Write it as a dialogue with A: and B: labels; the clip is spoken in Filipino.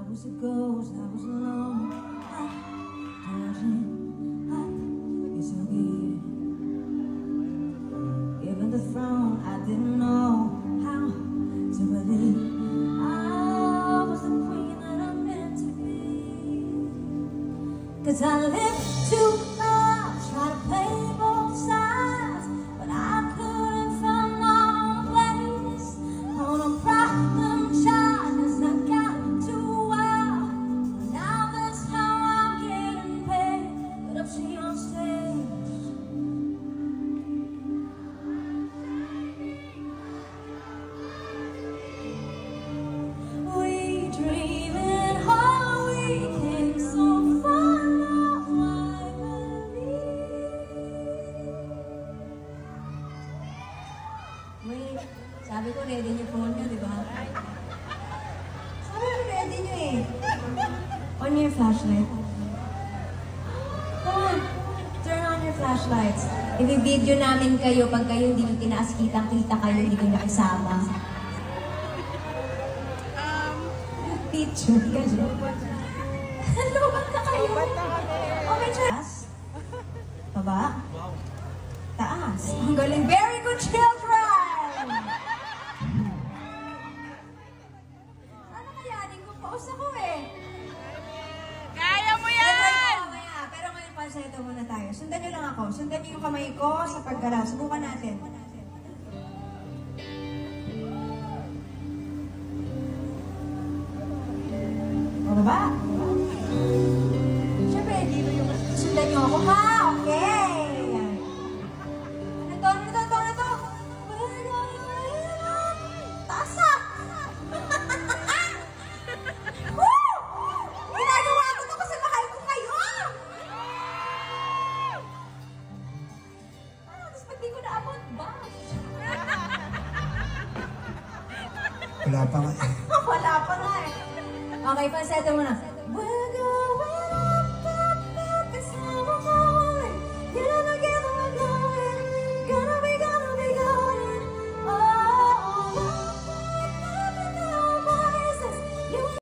A: was a ghost, I was alone, judging up, it's okay. Given the throne, I didn't know how to believe I was the queen that I'm meant to be. 'Cause I lived too much, try to play both sides, but I couldn't find my own place. Oh, no problem child, 'cause I got too wild. Now that's how I'm getting paid, but up she on stage. We dreaming hard, we came so far, now I believe. Wait, sabi ko ready niyo phone niyo, di ba? Sabi ko ready niyo eh. On your flashlight. Come on, turn on your flashlights. I-video namin kayo pag kayo hindi nyo tinaas kitang-kita kayo, hindi nyo nakisama. Picture ka dyan. Hello, ba't na kayo? Oh, may chance. Baba? Taas. Ang galing. Very good children! Ano kayanin ko? Paus ako eh.
B: Kaya mo yan!
A: Pero ngayon, panseto muna tayo. Sundan nyo lang ako. Sundan nyo yung kamay ko sa paggalaw. Subukan natin. Baba. Siyempre, sundan nyo ako, ha? Okay. Ano to? Taas na! Woo! Ginagawa ko to kasi mahal ko kayo! Tapos pag di ko naabot, bash!
C: Wala pa nga eh.
A: Wala pa nga eh. Okay, panseto mo na.